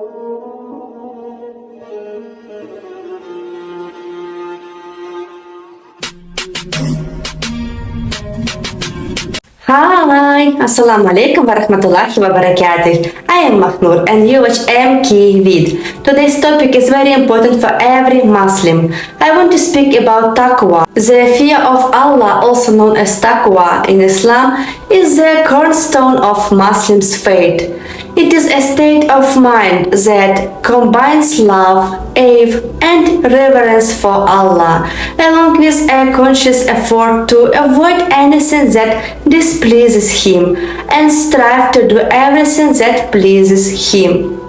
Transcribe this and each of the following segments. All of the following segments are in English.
Hi, Assalamu alaikum wa rahmatullahi wa barakatuh. I am Mahnoor and you watch MK Vid. Today's topic is very important for every Muslim. I want to speak about taqwa. The fear of Allah, also known as taqwa in Islam, is the cornerstone of Muslims' faith. It is a state of mind that combines love, awe, and reverence for Allah, along with a conscious effort to avoid anything that displeases Him and strive to do everything that pleases Him.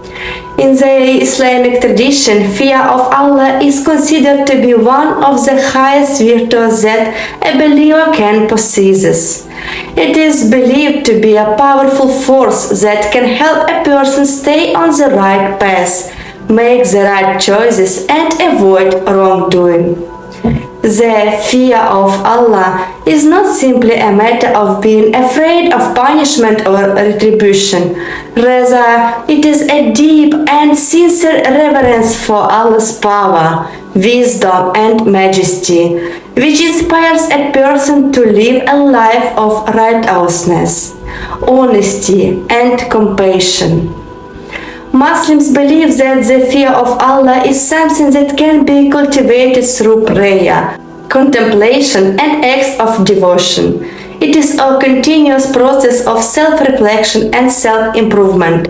In the Islamic tradition, fear of Allah is considered to be one of the highest virtues that a believer can possess. It is believed to be a powerful force that can help a person stay on the right path, make the right choices, and avoid wrongdoing. The fear of Allah is not simply a matter of being afraid of punishment or retribution. Rather, it is a deep and sincere reverence for Allah's power, wisdom, and majesty, which inspires a person to live a life of righteousness, honesty, and compassion. Muslims believe that the fear of Allah is something that can be cultivated through prayer, contemplation, and acts of devotion. It is a continuous process of self-reflection and self-improvement,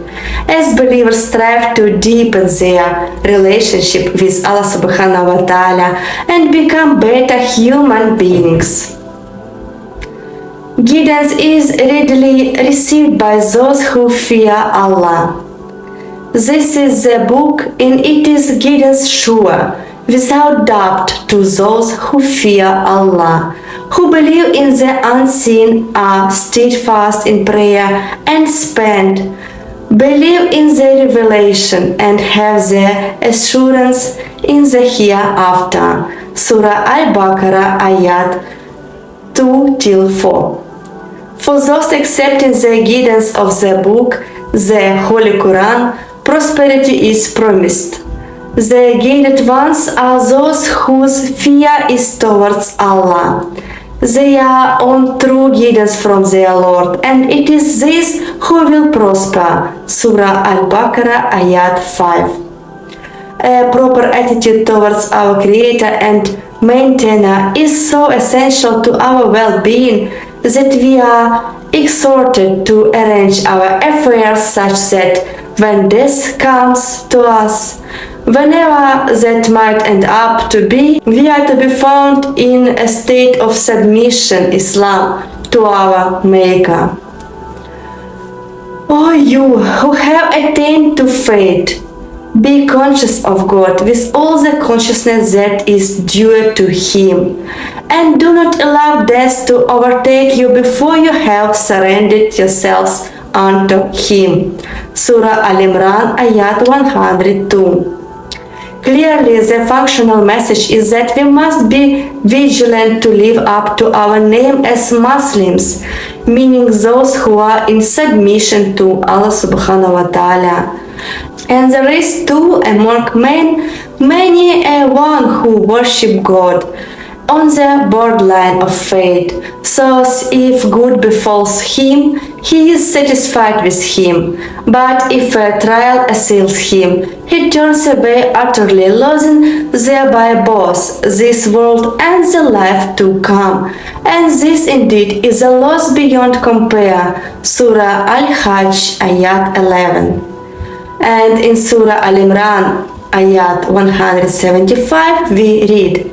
as believers strive to deepen their relationship with Allah subhanahu wa ta'ala and become better human beings. Guidance is readily received by those who fear Allah. This is the book, and it is guidance sure, without doubt, to those who fear Allah, who believe in the unseen, are steadfast in prayer and spend, believe in the revelation, and have the assurance in the hereafter. Surah Al-Baqarah, ayat 2-4. For those accepting the guidance of the book, the Holy Quran, prosperity is promised. The guided ones are those whose fear is towards Allah. They are on true guidance from their Lord, and it is these who will prosper. Surah Al-Baqarah, ayat 5. A proper attitude towards our Creator and Maintainer is so essential to our well-being that we are exhorted to arrange our affairs such that when death comes to us, whenever that might end up to be, we are to be found in a state of submission, Islam, to our Maker. O you who have attained to faith, be conscious of God with all the consciousness that is due to Him, and do not allow death to overtake you before you have surrendered yourselves unto Him. Surah Al-Imran, ayat 102. Clearly, the functional message is that we must be vigilant to live up to our name as Muslims, meaning those who are in submission to Allah subhanahu wa ta'ala. And there is too among men many a one who worship God on the borderline of faith. So if good befalls him, he is satisfied with him. But if a trial assails him, he turns away utterly, losing thereby both this world and the life to come. And this indeed is a loss beyond compare. Surah Al-Hajj, ayat 11. And in Surah Al-Imran, ayat 175, we read,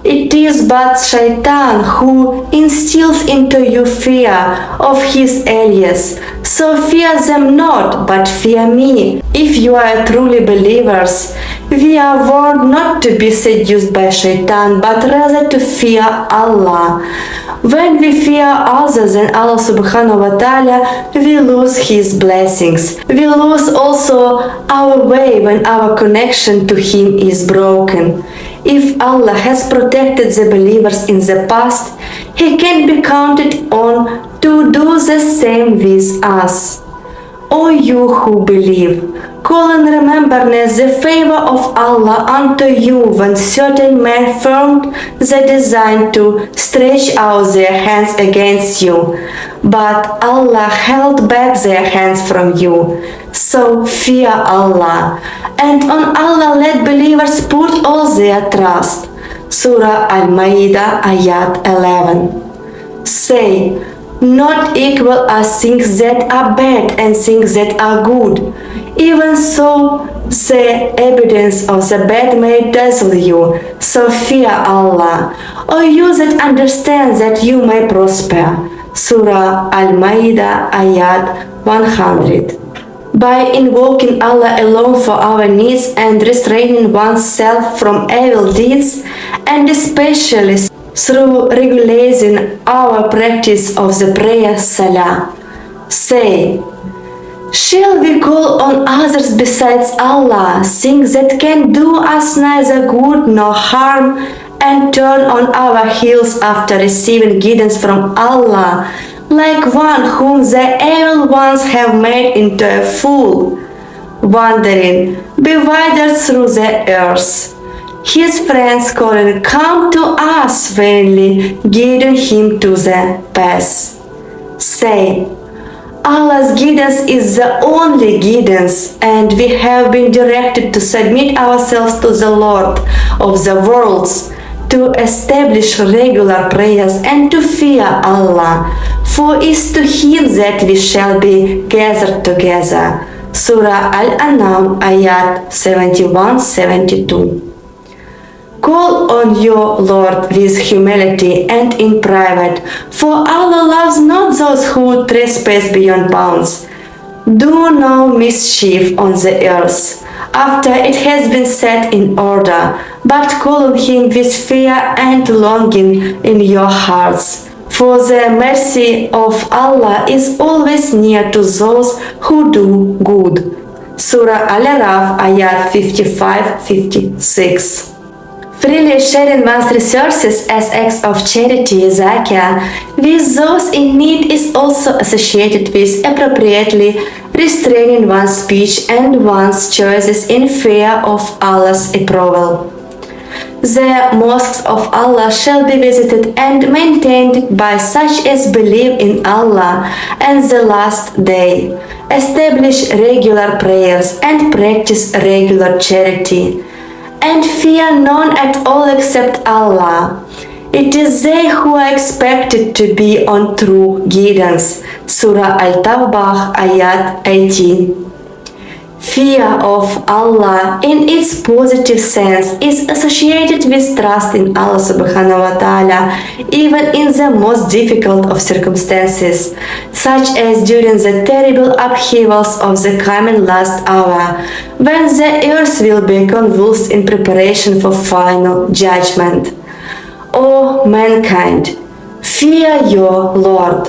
"It is but Shaitan who instills into you fear of his allies. So fear them not, but fear me. If you are truly believers, we are warned not to be seduced by Shaitan, but rather to fear Allah. When we fear other than Allah subhanahu wa ta'ala, we lose His blessings. We lose also our way when our connection to Him is broken. If Allah has protected the believers in the past, He can be counted on to do the same with us. O you who believe, call in remembrance the favor of Allah unto you when certain men formed the design to stretch out their hands against you, but Allah held back their hands from you. So fear Allah, and on Allah let believers put all their trust. Surah Al-Meidia, Ayat 11. Say, not equal are things that are bad and things that are good. Even so, the evidence of the bad may dazzle you. So fear Allah, or you that understand that you may prosper. Surah Al-Maidah, Ayat 100. By invoking Allah alone for our needs and restraining oneself from evil deeds, and especially through regulating our practice of the prayer Salah. Say, shall we call on others besides Allah, things that can do us neither good nor harm, and turn on our heels after receiving guidance from Allah, like one whom the evil ones have made into a fool, wandering, bewildered through the earth? His friends calling, come to us, vainly guiding him to the path. Say, Allah's guidance is the only guidance, and we have been directed to submit ourselves to the Lord of the worlds, to establish regular prayers and to fear Allah, for it is to Him that we shall be gathered together. Surah Al-An'am, Ayat 71-72. Call on your Lord with humility and in private, for Allah loves not those who trespass beyond bounds. Do no mischief on the earth after it has been set in order, but call on Him with fear and longing in your hearts. For the mercy of Allah is always near to those who do good. Surah Al-Araf, Ayat 55-56. Freely sharing one's resources as acts of charity, zakah, with those in need is also associated with appropriately restraining one's speech and one's choices in fear of Allah's approval. The mosques of Allah shall be visited and maintained by such as believe in Allah and the last day, establish regular prayers and practice regular charity, and fear none at all except Allah. It is they who are expected to be on true guidance. Surah Al-Tawbah, Ayat 18. Fear of Allah in its positive sense is associated with trust in Allah subhanahu wa ta'ala, even in the most difficult of circumstances, such as during the terrible upheavals of the coming last hour, when the earth will be convulsed in preparation for final judgment. O mankind, fear your Lord,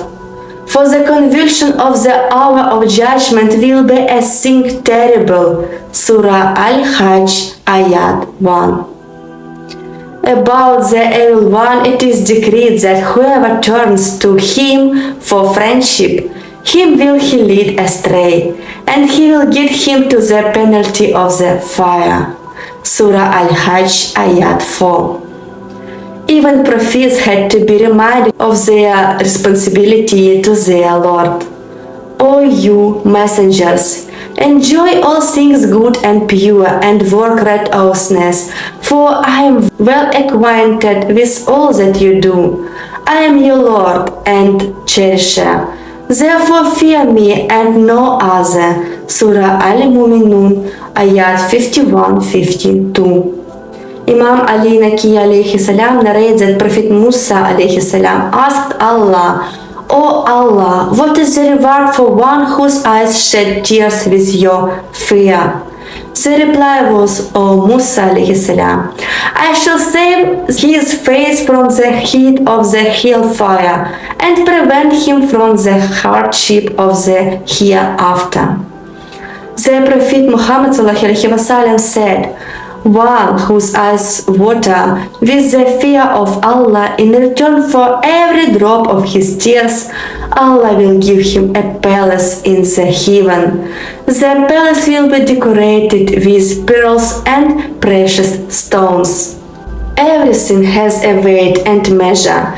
for the convulsion of the hour of judgment will be a thing terrible. Surah Al-Hajj, Ayat 1. About the evil one, it is decreed that whoever turns to him for friendship, him will he lead astray, and he will get him to the penalty of the fire. Surah Al-Hajj, Ayat 4. Even prophets had to be reminded of their responsibility to their Lord. O you messengers, enjoy all things good and pure and work righteousness, for I am well acquainted with all that you do. I am your Lord and cherisher. Therefore fear me and no other. Surah Al-Mu'minun, Ayat 51-52. Imam Ali Naki alayhi salam narrates that Prophet Musa alayhi salam asked Allah, O Allah, what is the reward for one whose eyes shed tears with your fear? The reply was, O Musa alayhi salam, I shall save his face from the heat of the hellfire and prevent him from the hardship of the hereafter. The Prophet Muhammad said, one whose eyes water with the fear of Allah in return for every drop of his tears, Allah will give him a palace in the heaven. The palace will be decorated with pearls and precious stones. Everything has a weight and measure,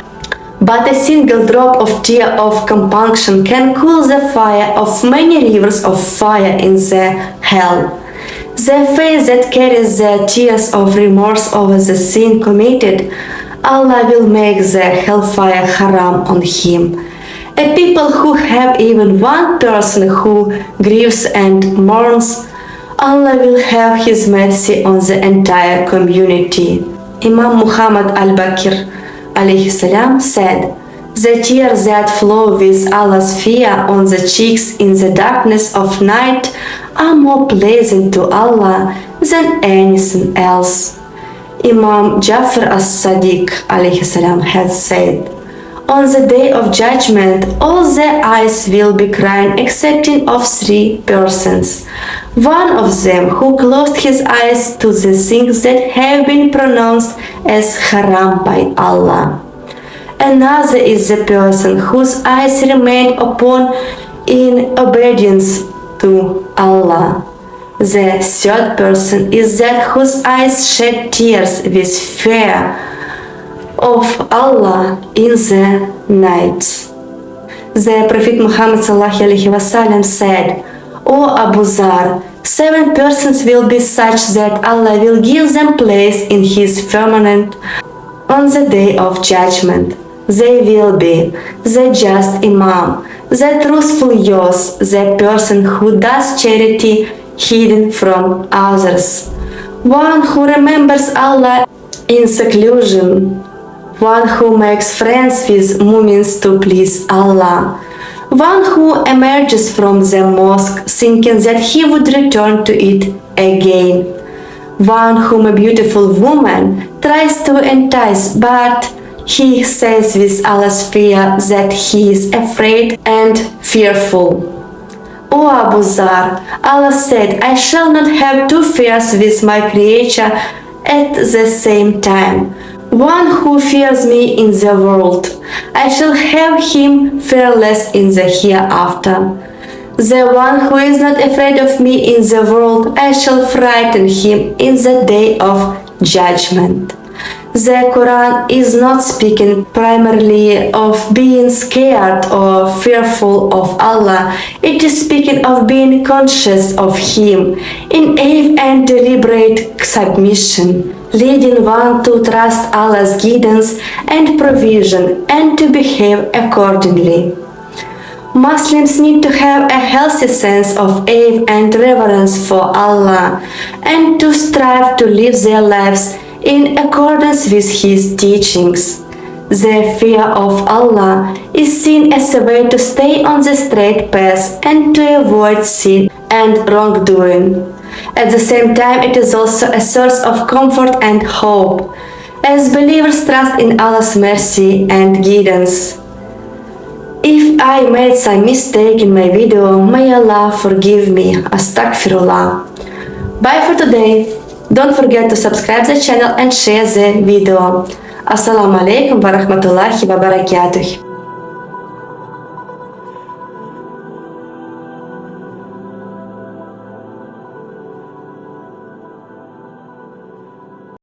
but a single drop of tear of compunction can cool the fire of many rivers of fire in the hell. The face that carries the tears of remorse over the sin committed, Allah will make the hellfire haram on him. A people who have even one person who grieves and mourns, Allah will have His mercy on the entire community. Imam Muhammad al-Baqir alayhi salam said, "The tears that flow with Allah's fear on the cheeks in the darkness of night are more pleasant to Allah than anything else." Imam Jafar as-Sadiq alayhi salam has said, "On the day of judgment, all the eyes will be crying excepting of three persons. One of them who closed his eyes to the things that have been pronounced as haram by Allah. Another is the person whose eyes remain open in obedience to Allah. The third person is that whose eyes shed tears with fear of Allah in the night." The Prophet Muhammad ﷺ said, "O Abu Zar, 7 persons will be such that Allah will give them place in His firmament on the day of judgment. They will be the just Imam, the truthful youth, the person who does charity hidden from others, one who remembers Allah in seclusion, one who makes friends with mu'mins to please Allah, one who emerges from the mosque thinking that he would return to it again, one whom a beautiful woman tries to entice, but he says with Allah's fear that he is afraid and fearful. O Abu Zar, Allah said, I shall not have two fears with my creature at the same time. One who fears me in the world, I shall have him fearless in the hereafter. The one who is not afraid of me in the world, I shall frighten him in the day of judgment." The Quran is not speaking primarily of being scared or fearful of Allah. It is speaking of being conscious of Him in awe and deliberate submission, leading one to trust Allah's guidance and provision and to behave accordingly. Muslims need to have a healthy sense of awe and reverence for Allah and to strive to live their lives in accordance with His teachings. The fear of Allah is seen as a way to stay on the straight path and to avoid sin and wrongdoing. At the same time, it is also a source of comfort and hope, as believers trust in Allah's mercy and guidance. If I made some mistake in my video, may Allah forgive me. Astaghfirullah. Bye for today. Don't forget to subscribe the channel and share the video. Assalamu alaikum wa rahmatullahi wa barakatuh.